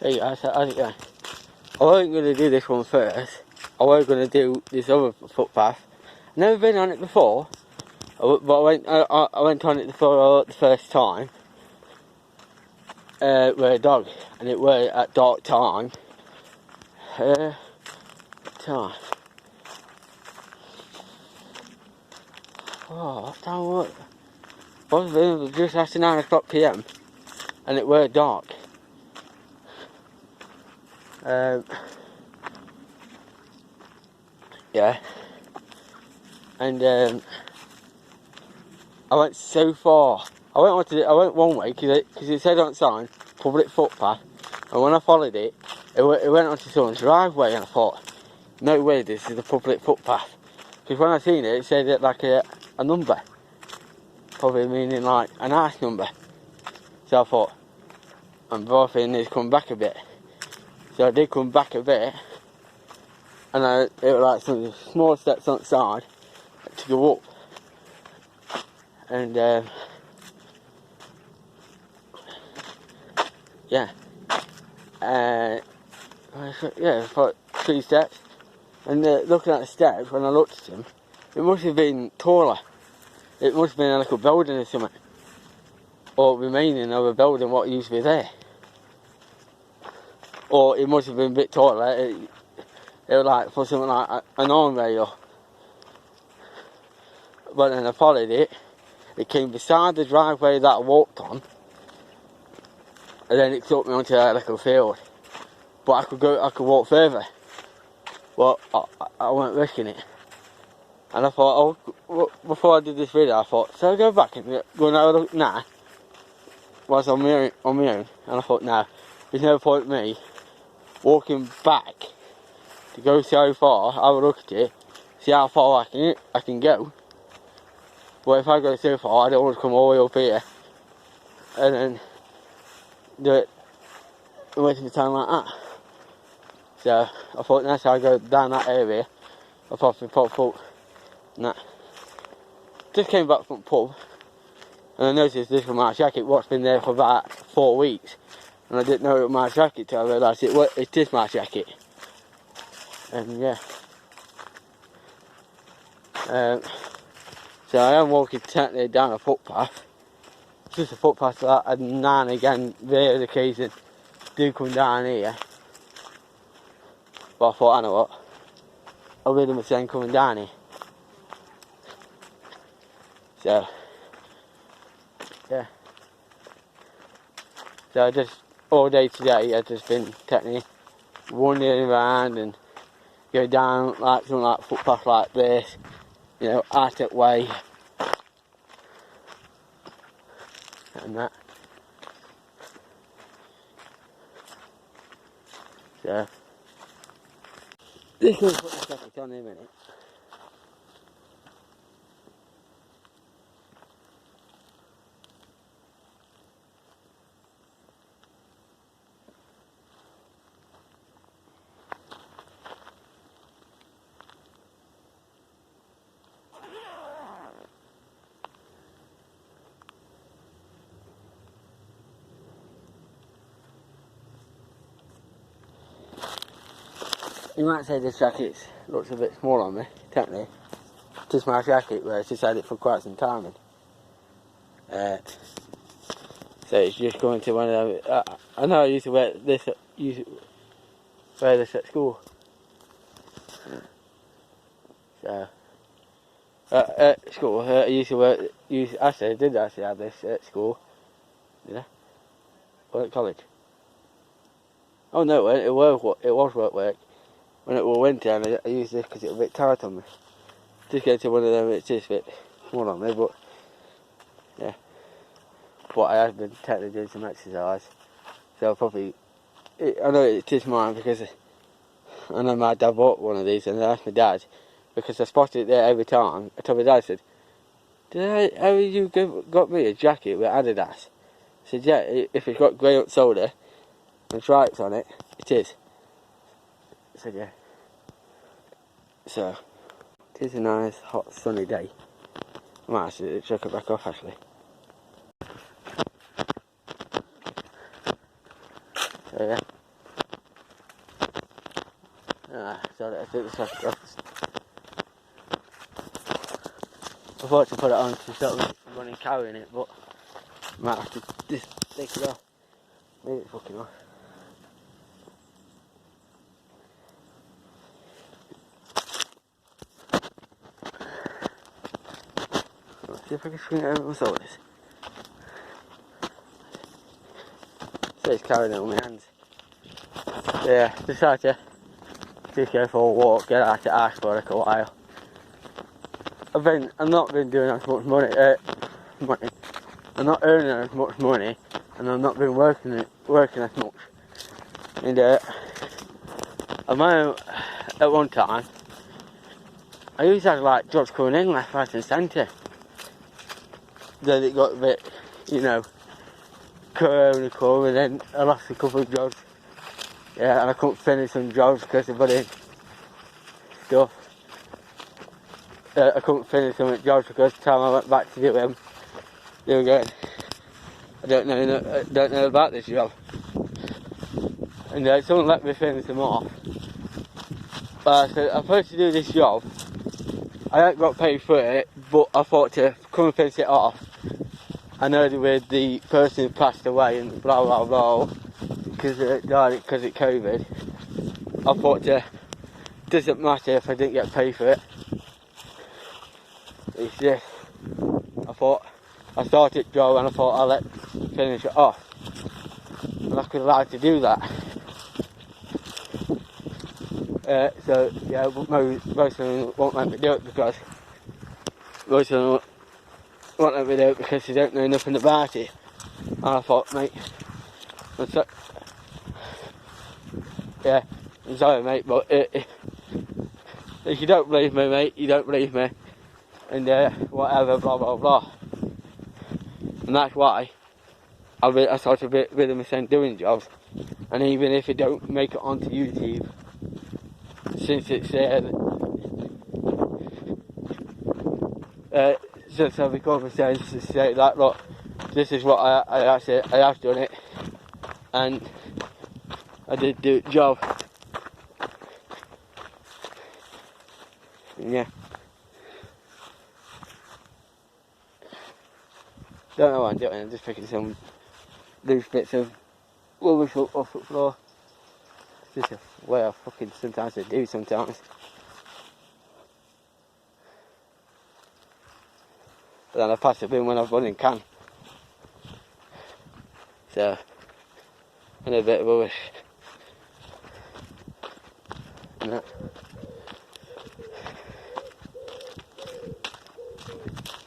Hey guys, how's it going? I wasn't going to do this one first. I was going to do this other footpath. Never been on it before, but I went on it for the first time with a dog, and it was at dark time. Oh, what time was it? It was just after 9 o'clock PM, and it was dark. Yeah, and I went so far. I went one way because it said on the sign public footpath, and when I followed it, it went onto someone's driveway, and I thought, no way, this is a public footpath. Because when I seen it, it said it like a number, probably meaning like a nice number. So I thought, I'm both in this, come back a bit. So I did come back a bit, and it was like some small steps on the side to go up. And yeah, about 3 steps. And looking at the steps, when I looked at them, it must have been taller. It must have been like a building or something, or remaining of a building what used to be there. Or it must have been a bit taller. It was like for something like an arm rail. But then I followed it. It came beside the driveway that I walked on, and then it took me onto like a field. But I could walk further. Well, I wasn't risking it. And I thought, before I did this video, I thought, so I go back and go and have a look now. Whilst on my own. And I thought, no, there's no point in me walking back to go so far, have a look at it, see how far I can go. But if I go so far, I don't want to come all the way up here and then do it wasting time like that. So I thought next time I go down that area, I'll probably pop up. Nah. Just came back from the pub, and I noticed this was my jacket, what's been there for about 4 weeks. And I didn't know it was my jacket till I realised it is my jacket. And yeah. So I am walking technically down a footpath. It's just a footpath that I now and again, rare occasion, do come down here. But I thought, I know what, I'll rid of myself coming down here. So, yeah. So I just, all day today, I've just been technically wandering around and go down like something like footpath like this, you know, out that way. And that. So, this is what the jacket on in a minute. You might say this jacket looks a bit small on me, technically. Just my jacket, where I've just had it for quite some time. So it's just going to one of them. I know I used to wear this at school. So at school, I used to actually I did actually have this at school. Did I? Or at college? Oh no, it was work. When it was winter, and I used this because it was a bit tight on me. Just get to one of them, it's just a bit small on me, but yeah. But I have been technically doing some exercise, so I'll probably, I know it is mine because I know my dad bought one of these, and I asked my dad, because I spotted it there every time. I told my dad, I said, how you got me a jacket with Adidas? I said, yeah, if it's got grey up shoulder and stripes on it, it is. I said, yeah. So, it is a nice, hot, sunny day. I might actually chuck it back off, actually. So, yeah. sorry, I think I thought to put it on to sort of running carrying it, but I might have to just take it off. Leave it fucking off. Let's see if I can swing it over my shoulders. So it's carrying it on my hands. Yeah, decided to just go for a walk, get out to Ash for like a while. I've not been doing as much money. I'm not earning as much money, and I've not been working as much. And at one time, I used to have like jobs coming in left, right, and centre. Then it got a bit, you know, corona come, and then I lost a couple of jobs. Yeah, and I couldn't finish some jobs because of bloody stuff. I couldn't finish some jobs because the time I went back to do them, they were going, I don't know about this job. And someone let me finish them off. But I said, I'm supposed to do this job. I ain't got paid for it, but I thought to come and finish it off. I know with the person who passed away and blah blah blah, because it died because of COVID. I thought doesn't matter if I didn't get paid for it. It's just, I started job and I thought I'll finish it off. And I could allowed to do that. So yeah, but most of them won't let me do it because they don't know nothing about it. And I thought, mate, yeah, I'm sorry mate, but if you don't believe me, mate, you don't believe me. And whatever, blah blah blah. And that's why I started rhythm and doing jobs. And even if it don't make it onto YouTube, since it's since I've become a sense to say that, look, this is what I have done it, and I did do the job. And yeah. Don't know what I'm doing, I'm just picking some loose bits of rubbish off the floor. It's just a way I fucking sometimes do sometimes. But then I pass the bin when I've run in can. So, and a bit of rubbish. And that.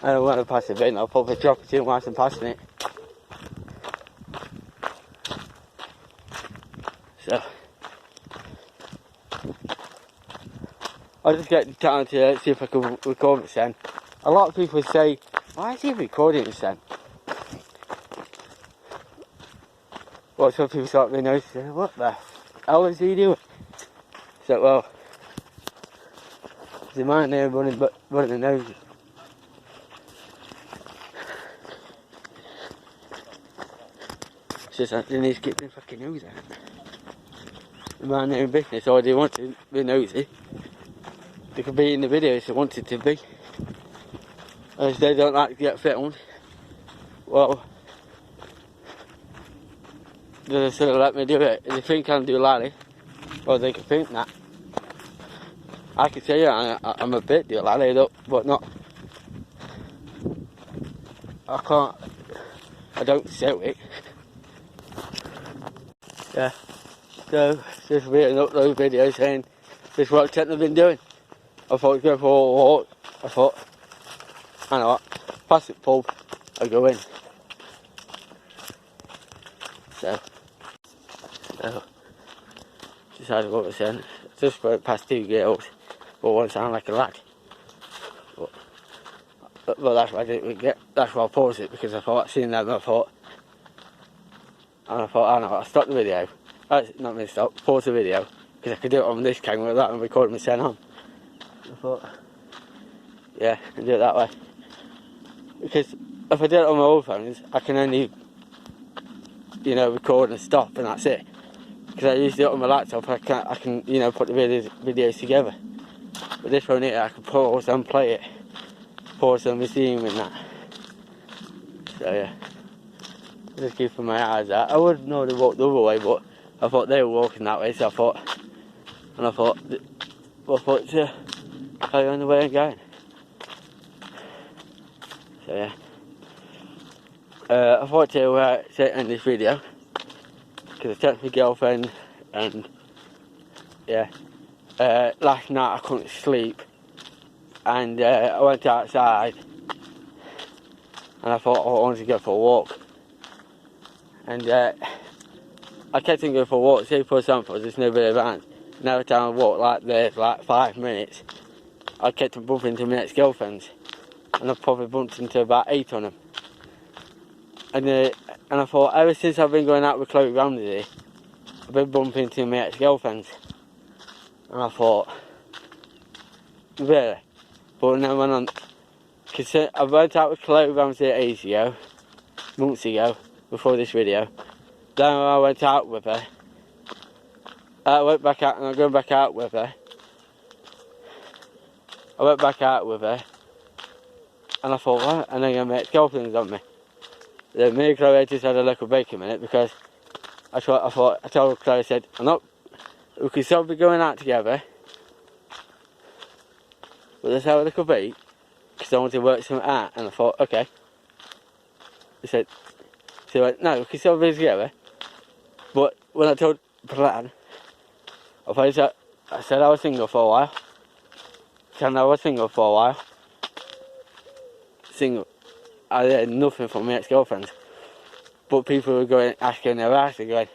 And when I pass the bin, I'll probably drop it in whilst I'm passing it. So, I'll just get down to see if I can record this then. A lot of people say, why is he recording this then? Well, some people start to notice, what the hell is he doing? So, well, there's a man there running the nose. It's just that they need to get their fucking nose out. The man there in business, or they want to be nosy. They could be in the video if they wanted to be. As they don't like to get filmed, well, they sort of let me do it. If they think I'm do lally, well, they can think that. I can say I'm a bit do lally, but not. I don't show it. Yeah. So, just really an upload video saying this is what I've been doing. I thought I'd go for a walk. I thought, I know what, past the pub, I go in. So decided what I was saying. Just went past two girls, but one sounded like a lad. But that's why I didn't get. That's why I paused it, because I thought, seeing them, I thought, I know, I stopped the video. Not me stop, pause the video, because I could do it on this camera without and recording my son on. I thought, yeah, I do it that way. Because if I do it on my old phones, I can only, record and stop, and that's it. because I use it on my laptop, I can you know, put the videos together. But this one here, I can pause and play it, pause and resume and that. So yeah, just keeping my eyes out. I would know they walked the other way, but I thought they were walking that way, so I thought to carry on the way I'm going. So yeah, I thought to end this video because I texted my girlfriend, and yeah, last night I couldn't sleep, and I went outside and I thought, oh, I wanted to go for a walk, and I kept on going for a walk. Say for example, there's nobody around, and every time I walked like this, like 5 minutes, I kept on bumping into my ex-girlfriends, and I've probably bumped into about 8 on them. And I thought, ever since I've been going out with Chloe Ramsey, I've been bumping into my ex-girlfriends. And I thought, really? But then when because I went out with Chloe Ramsey ages ago, months ago, before this video. Then I went out with her. I went back out, and I'm going back out with her. I went back out with her, and I thought, what? And then my ex-girlfriend's on me. Then me and Chloe just had a little break a minute, because I told Chloe, I said, we could still be going out together, but let's have a little break, because I want to work something out. And I thought, okay. She went, no, we can still be together. But when I told Plan, I said I was single for a while. And I was single for a while. Single. I had nothing from my ex-girlfriends. But people were going, asking their ass, and going,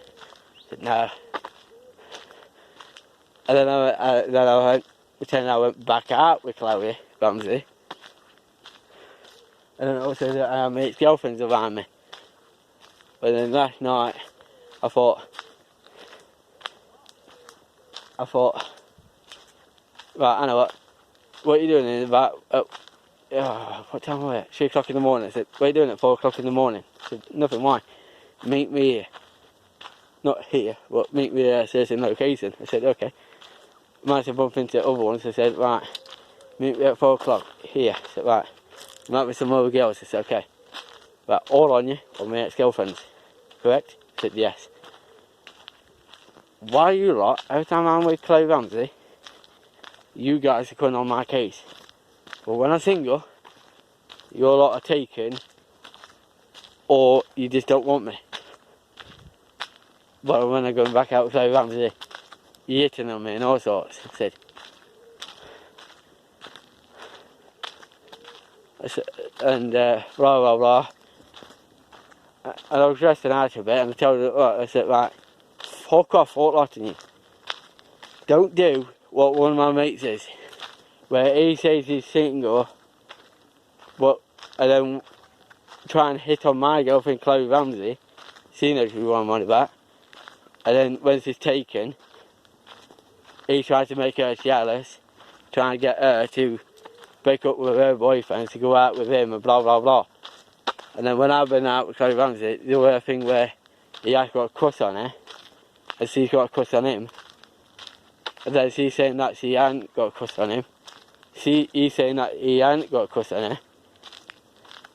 no. And then I went back out with Chloe Ramsey. And then also that I had my ex-girlfriends around me. But then last night, I thought, right, I know what are you doing in about, what time was it? 3 o'clock in the morning. I said, what are you doing at 4 o'clock in the morning? I said, nothing, why? Meet me here. Not here, but meet me at a certain location. I said, okay. Might have bumped into other ones. I said, right, meet me at 4 o'clock here. I said, right, might be some other girls. I said, okay. Right, all on you, or my ex-girlfriends, correct? I said, yes. Why you lot, every time I'm with Chloe Ramsey, you guys are coming on my case. But when I'm single, your lot are taken, or you just don't want me. But when I'm going back out with Chloe Ramsey, you're hitting on me and all sorts. I said, and blah blah blah. And I was resting out a bit, and I told her, I said, right, fuck off, all lot of you. Don't do what one of my mates is, where he says he's single, and then try and hit on my girlfriend Chloe Ramsey. She knows who I'm on about. And then when she's taken, he tries to make her jealous, trying to get her to break up with her boyfriend to go out with him and blah blah blah. And then when I've been out with Chloe Ramsey, the other thing where he has got a crush on her, and she's got a crush on him, and then she's saying that she hasn't got a crush on him. He's saying that he hasn't got a crush on her.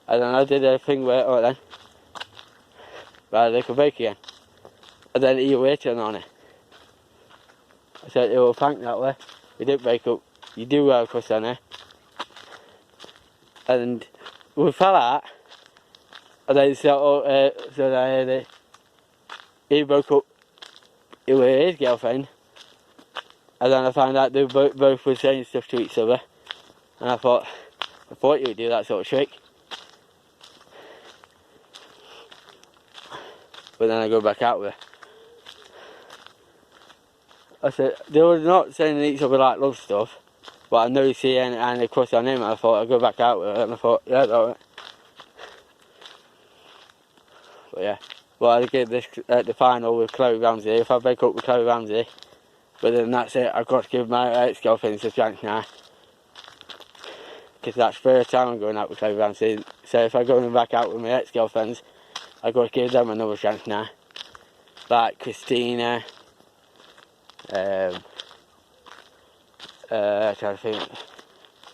And then I did a thing where, oh then, right, they could break again. And then he waited on her. I said, well, thank that way. We didn't break up. You do have a crush on her. And we fell out. And then he broke up with his girlfriend. And then I found out they both were saying stuff to each other. And I thought you would do that sort of trick. But then I go back out with her. I said, they were not saying each other like love stuff, but I know she and a crush on him, and I thought I'd go back out with her, and I thought, yeah, alright. But yeah, well, I give this the final with Chloe Ramsey. If I break up with Chloe Ramsey, but then that's it, I've got to give my ex-girlfriend a chance now. Because that's the first time I'm going out with Chloe Ramsey. So if I go back out with my ex-girlfriends, I've got to give them another chance now. Like Christina, Trying to think.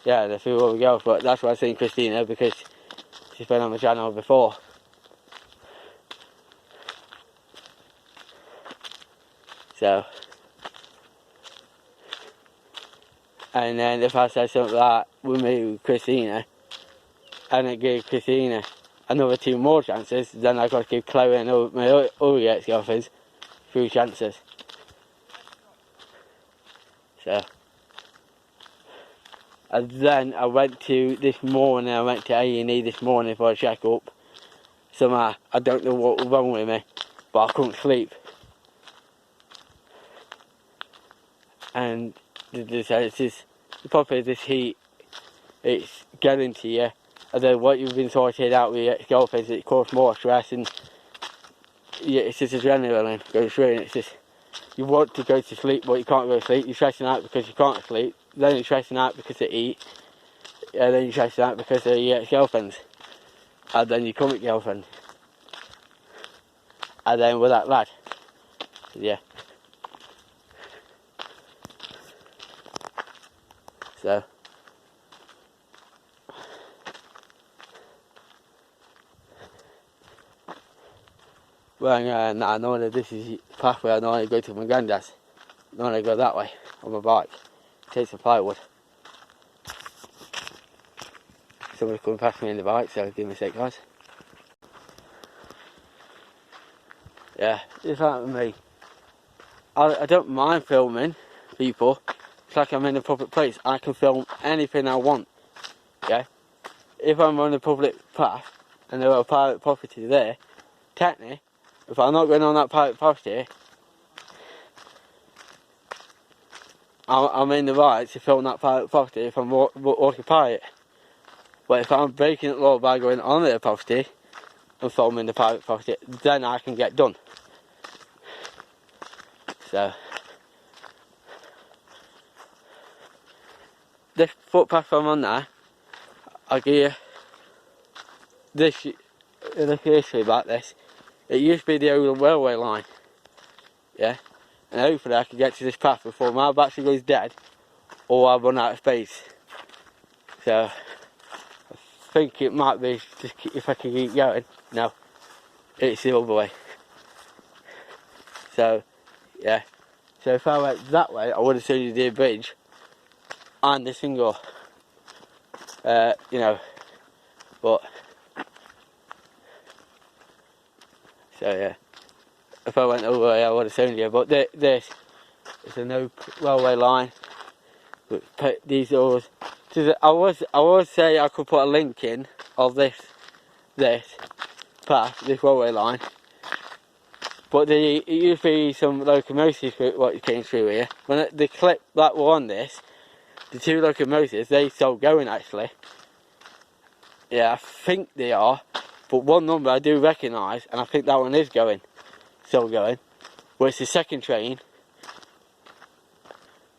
Yeah, there's a few other girls, but that's why I seen Christina, because she's been on the channel before. So, and then if I say something like with me with Christina, and it gave Christina another 2 more chances, then I've got to give Chloe and my other ex-girlfriends 3 chances. So, and then I went to A&E this morning for a check-up. Somehow, I don't know what was wrong with me, but I couldn't sleep. And they said the problem is this heat, it's getting to you. And then what you've been sorted out with your ex-girlfriends, it causes more stress, and yeah, it's just adrenaline going through, and it's just, you want to go to sleep, but you can't go to sleep. You're stressing out because you can't sleep, then you're stressing out because of heat, and then you're stressing out because of your ex-girlfriends, and then your current girlfriend, and then with that lad. Yeah. So, well, I know that this is the pathway I normally go to my granddad's. I normally go that way on my bike. Take some plywood. Somebody's coming past me in the bike, so give me a sec, guys. Yeah, it's like with me. I don't mind filming people. It's like I'm in a public place. I can film anything I want. Yeah? If I'm on a public path and there are private property there, technically, if I'm not going on that private property, I'm in the right to film that private property if I'm walking by it. But if I'm breaking the law by going on their property and filming the private property, then I can get done. So, this footpath I'm on now, I'll give you this history about this. It used to be the old railway line, yeah, and hopefully I can get to this path before my battery goes dead or I run out of space. So, I think it might be just if I can keep going. No, it's the other way. So, yeah. So if I went that way, I would have seen the bridge and the single, you know, but, so yeah, if I went over way I would have seen you, but this is a no railway line, but these are, I would say I could put a link in of this path, this railway line, but it used to be some locomotives what came through here. When the clip that were on this, the 2 locomotives, they still going actually. Yeah, I think they are, but one number I do recognise, and I think that one is still going. Well, it's the second train,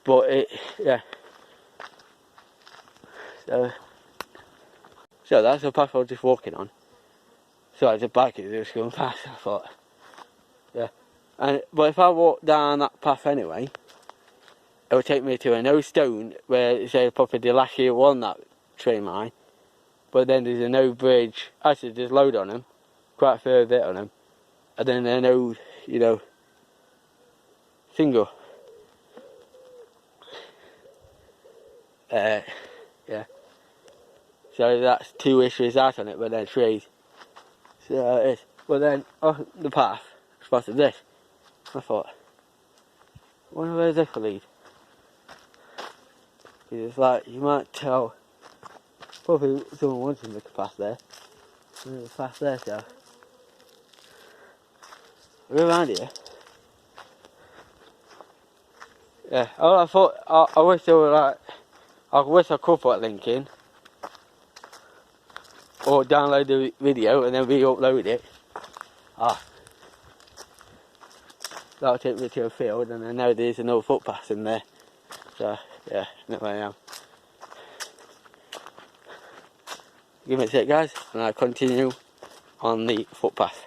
but yeah. So that's the path I was just walking on. So as a bike is just going past, I thought, yeah. But if I walk down that path anyway, it will take me to a no stone where it's probably the last year on that train line. But then there's a no bridge. Actually, there's a load on them, quite a fair bit on them, and then a no, you know, single. Yeah. So that's 2 issues out on it, but then 3. So it is. But then off the path, I spotted this. I thought, I wonder where this will lead. It's like, you might tell, probably someone wants to make a path there. There's a path there, so. We're around here. Yeah, oh, I thought, I wish there were like, I wish I could put a link in. Or download the video and then re-upload it. That'll take me to a field, and I know there's another footpath in there. So, yeah, there I am. Give me a sec, guys, and I'll continue on the footpath.